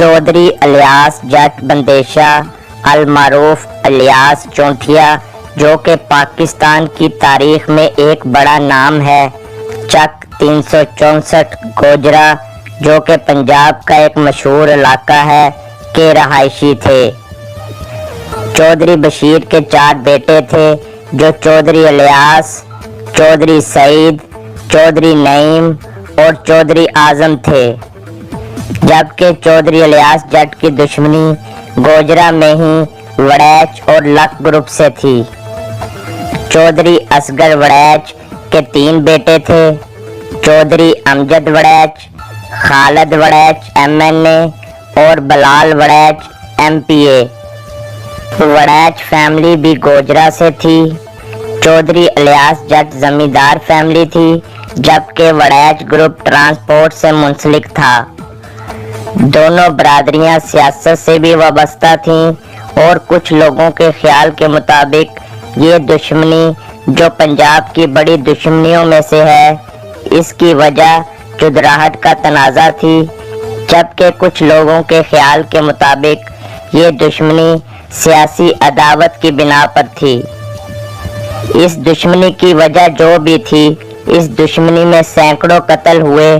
Chaudhary alias जट Bandesha अल-मारूफ alias चौंथिया, जो कि पाकिस्तान की तारीख में एक बड़ा नाम है, चक 364 गोजरा, जो कि पंजाब का एक मशहूर इलाका है, के रहायशी थे। चौधरी बशीर के 4 बेटे थे, जो चौधरी अलियास, चौधरी सईद, चौधरी नईम और चौधरी आजम थे, जबकि चौधरी अलियास जट की दुश्मनी गोजरा में ही वड़ैच और लक ग्रुप से थी। चौधरी असगर वड़ैच के 3 बेटे थे, चौधरी अमजद वड़ैच, खालिद वड़ैच MNA और बलाल वड़ैच MPA। वड़ैच फैमिली भी गोजरा से थी। चौधरी अलियास जट जमींदार फैमिली थी, जबकि वड़ैच ग्रुप ट्रांसपोर्ट से मुंसलिक था। दोनों बरादरियां सियासत से भी वाबस्ता थीं और कुछ लोगों के ख्याल के मुताबिक ये दुश्मनी, जो पंजाब की बड़ी दुश्मनियों में से है, इसकी वजह चुदराहट का तनाज़ा थी, जबकि कुछ लोगों के ख्याल के मुताबिक ये दुश्मनी सियासी अदावत की बिना पर थी। इस दुश्मनी की वजह जो भी थी, इस दुश्मनी में सैकड़ों कत्ल हुए,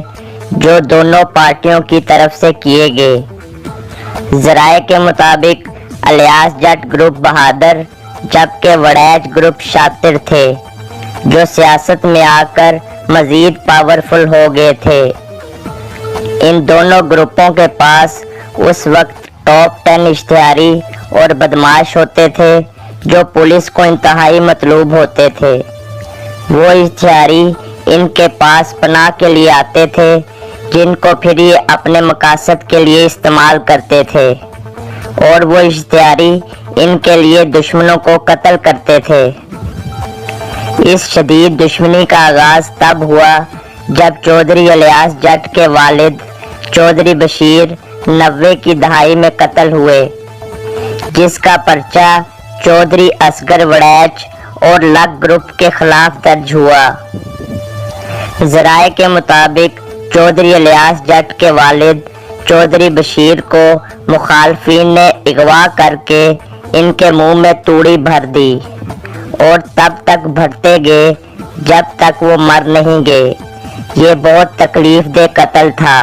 जो दोनों पार्टियों की तरफ से किए गए। ज़राए के मुताबिक अलियास जट ग्रुप बहादुर, जबकि वड़ैच ग्रुप शातिर थे, जो सियासत में आकर मजीद पावरफुल हो गए थे। इन दोनों ग्रुपों के पास उस वक्त टॉप 10 इश्तिहारी और बदमाश होते थे, जो पुलिस को इंतहाई मतलूब होते थे। वो इश्तिहारी इनके पास पनाह के लिए आते थे, जिनको फिर ये अपने मकासद के लिए इस्तेमाल करते थे, और वो इश्तिहारी इनके लिए दुश्मनों को कत्ल करते थे। इस शदीद दुश्मनी का आगाज तब हुआ जब चौधरी अलियास जट के वालिद चौधरी बशीर 90 की दहाई में कत्ल हुए, जिसका पर्चा चौधरी असगर वड़ैच और लक ग्रुप के खिलाफ दर्ज हुआ। ज़राए के मुताबिक चौधरी अलियास जट के वालिद चौधरी बशीर को मुखालफिन ने अगवा करके इनके मुंह में तूड़ी भर दी और तब तक भरते गए जब तक वो मर नहीं गए। ये बहुत तकलीफदेह कत्ल था।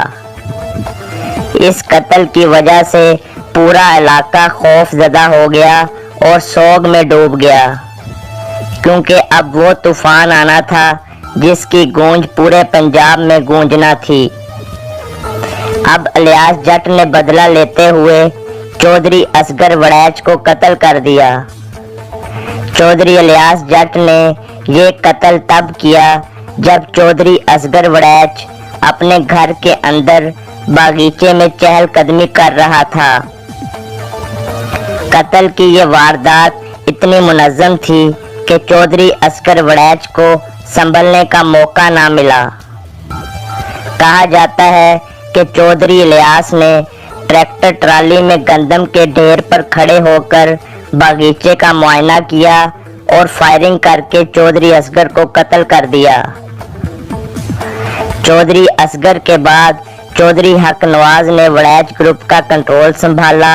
इस कत्ल की वजह से पूरा इलाका खौफजदा हो गया और सोग में डूब गया, क्योंकि अब वो तूफान आना था जिसकी गूंज पूरे पंजाब में गूंजना थी। अब अलियास जट ने बदला लेते हुए चौधरी असगर वड़ैच को कत्ल कर दिया। चौधरी अलियास जट ने ये कत्ल तब किया जब चौधरी असगर वड़ैच अपने घर के अंदर बागीचे में चहलकदमी कर रहा था। कत्ल की ये वारदात इतनी मुनज़्ज़म थी कि चौधरी असगर वड़ैच को संभलने का मौका ना मिला। कहा जाता है कि चौधरी अलियास ने ट्रैक्टर ट्राली में गंदम के ढेर पर खड़े होकर बागीचे का मुआयना किया और फायरिंग करके चौधरी असगर को कत्ल कर दिया। चौधरी असगर के बाद चौधरी हक नवाज ने वड़ैच ग्रुप का कंट्रोल संभाला,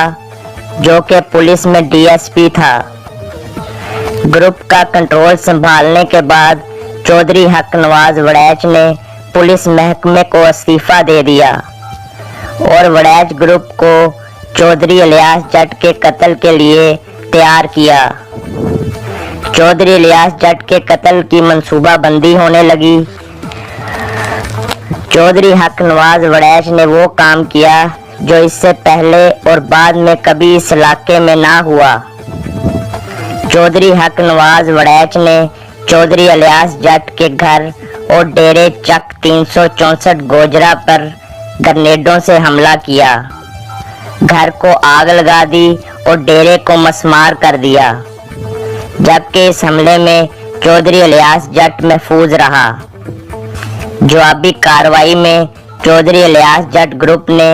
जो कि पुलिस में DSP था। ग्रुप का कंट्रोल संभालने के बाद चौधरी हक नवाज वड़ैच ने पुलिस महकमे को इस्तीफा दे दिया और वड़ैच ग्रुप को चौधरी अलियास जट के कत्ल के लिए तैयार किया। चौधरी अलियास जट के कत्ल की मंसूबाबंदी होने लगी। चौधरी हक नवाज वड़ैच ने वो काम किया जो इससे पहले और बाद में कभी इस इलाके में ना हुआ। चौधरी हक नवाज वड़ैच ने चौधरी अलियास जट के घर और डेरे चक 364 गोजरा पर ग्रेनेडों से हमला किया, घर को आग लगा दी और डेरे को मसमार कर दिया, जबकि इस हमले में चौधरी अलियास जट महफूज रहा। जवाबी कार्रवाई में चौधरी अलियास जट ग्रुप ने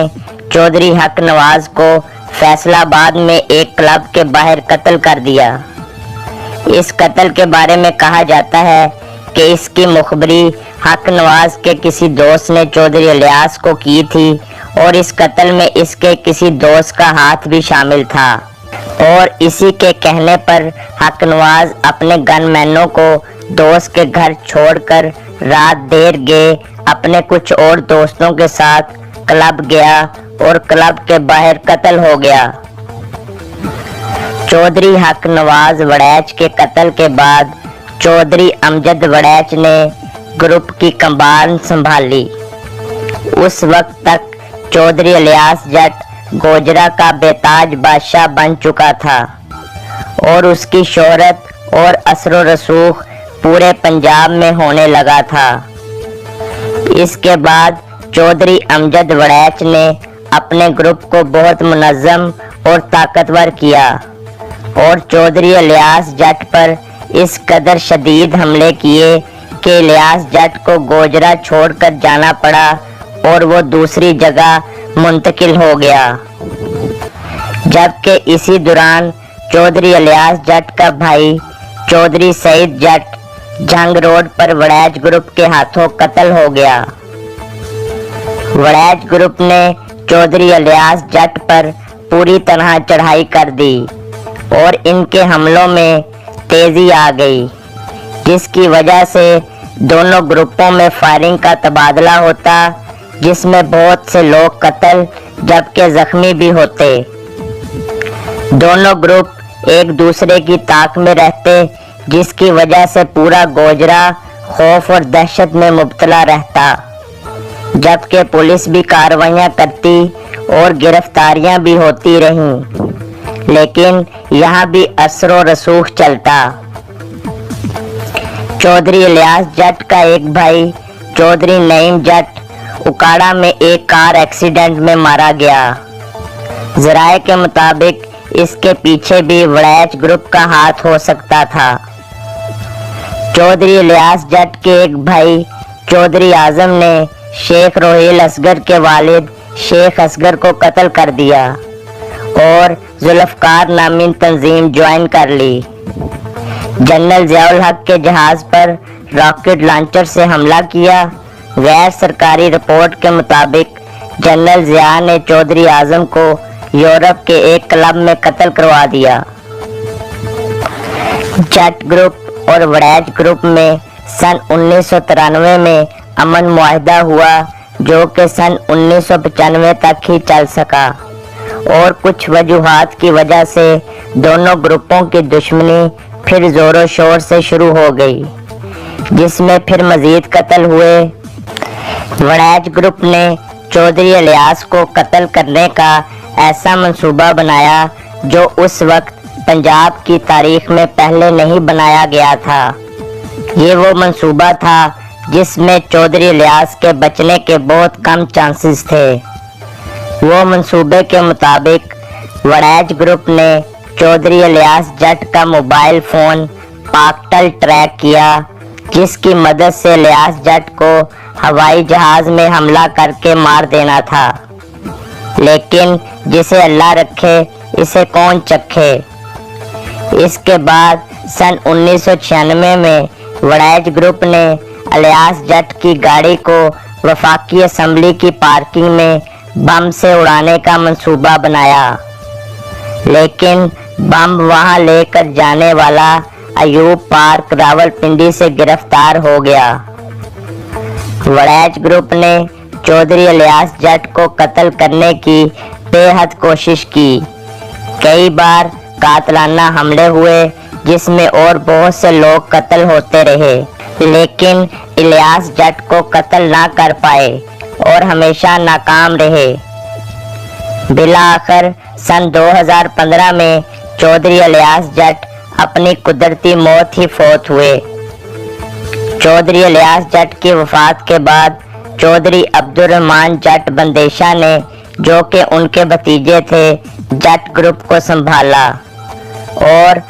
चौधरी हक नवाज को फैसलाबाद में एक क्लब के बाहर कत्ल कर दिया। इस कत्ल के बारे में कहा जाता है कि इसकी मुखबरी हक नवाज के किसी दोस्त ने चौधरी इलियास को की थी और इस कत्ल में इसके किसी दोस्त का हाथ भी शामिल था। और इसी के कहने पर हक नवाज अपने गनमैनों को दोस्त के घर छोड़कर रात देर गए अपने कुछ और दोस्तों के साथ क्लब गया और क्लब के बाहर कत्ल हो गया। चौधरी हक नवाज वड़ैच के कत्ल के बाद चौधरी अमजद वड़ैच ने ग्रुप की कमान संभाली। उस वक्त तक चौधरी इलियास जट गोजरा का बेताज बादशाह बन चुका था और उसकी शोहरत और असर रसूख पूरे पंजाब में होने लगा था। इसके बाद चौधरी अमजद वड़ैच ने अपने ग्रुप को बहुत मुनज़्ज़म और ताकतवर किया और चौधरी इलियास जट पर इस कदर शदीद हमले किए कि इलियास जट को गोजरा छोड़कर जाना पड़ा और वो दूसरी जगह मुंतकिल हो गया। जबकि इसी दौरान चौधरी इलियास जट का भाई चौधरी सईद जट जंग रोड पर वड़ैच ग्रुप के हाथों कत्ल हो गया। वड़ैच ग्रुप ने चौधरी इलियास जट पर पूरी तरह चढ़ाई कर दी और इनके हमलों में तेजी आ गई, जिसकी वजह से दोनों ग्रुपों में फायरिंग का तबादला होता, जिसमें बहुत से लोग कत्ल जबकि जख्मी भी होते। दोनों ग्रुप एक दूसरे की ताक में रहते, जिसकी वजह से पूरा गोजरा खौफ और दहशत में मुब्तला रहता। जबकि पुलिस भी कार्रवाइयां करती और गिरफ्तारियां भी होती रहीं, लेकिन यहाँ भी असर व रसूख चलता। चौधरी इलियास जट का एक भाई चौधरी नईम जट उकाड़ा में एक कार एक्सीडेंट में मारा गया। ज़राए के मुताबिक इसके पीछे भी वड़ैच ग्रुप का हाथ हो सकता था। चौधरी इलियास जट के एक भाई चौधरी आजम ने शेख रोहिल असगर के वालिद शेख असगर को कत्ल कर दिया और जुल्फकार नामी तंजीम ज्वाइन कर ली। जनरल ज़ियाउल हक के जहाज पर रॉकेट लॉन्चर से हमला किया। गैर सरकारी रिपोर्ट के मुताबिक जनरल ज़िया ने चौधरी आजम को यूरोप के एक क्लब में कत्ल करवा दिया। जट ग्रुप और वड़ैच ग्रुप में सन 1993 में अमन मुआहिदा हुआ, जो कि सन 1995 तक ही चल सका और कुछ वजूहात की वजह से दोनों ग्रुपों की दुश्मनी फिर जोरों शोर से शुरू हो गई, जिसमें फिर मजीद कत्ल हुए। वड़ैच ग्रुप ने चौधरी इलियास को कत्ल करने का ऐसा मंसूबा बनाया जो उस वक्त पंजाब की तारीख में पहले नहीं बनाया गया था। ये वो मंसूबा था जिसमें चौधरी इलियास के बचने के बहुत कम चांसेस थे। वो मंसूबे के मुताबिक वड़ैच ग्रुप ने चौधरी इलियास जट का मोबाइल फ़ोन पाकटल ट्रैक किया, जिसकी मदद से इलियास जट को हवाई जहाज़ में हमला करके मार देना था। लेकिन जिसे अल्लाह रखे इसे कौन चखे। इसके बाद सन 1996 में वड़ैच ग्रुप ने इलियास जट की गाड़ी को वफाकी असम्बली की पार्किंग में बम से उड़ाने का मंसूबा बनाया, लेकिन बम वहां लेकर जाने वाला अयूब पार्क रावलपिंडी से गिरफ्तार हो गया। वड़ैच ग्रुप ने चौधरी इलियास जट को कत्ल करने की बेहद कोशिश की। कई बार कातलाना हमले हुए, जिसमें और बहुत से लोग कत्ल होते रहे, लेकिन इलियास जट को कत्ल ना कर पाए और हमेशा नाकाम रहे। बिलाखिर सन 2015 में चौधरी इलियास जट अपनी कुदरती मौत ही फौत हुए। चौधरी इलियास जट की वफात के बाद चौधरी अब्दुर्रहमान जट बंदेशा ने, जो कि उनके भतीजे थे, जट ग्रुप को संभाला और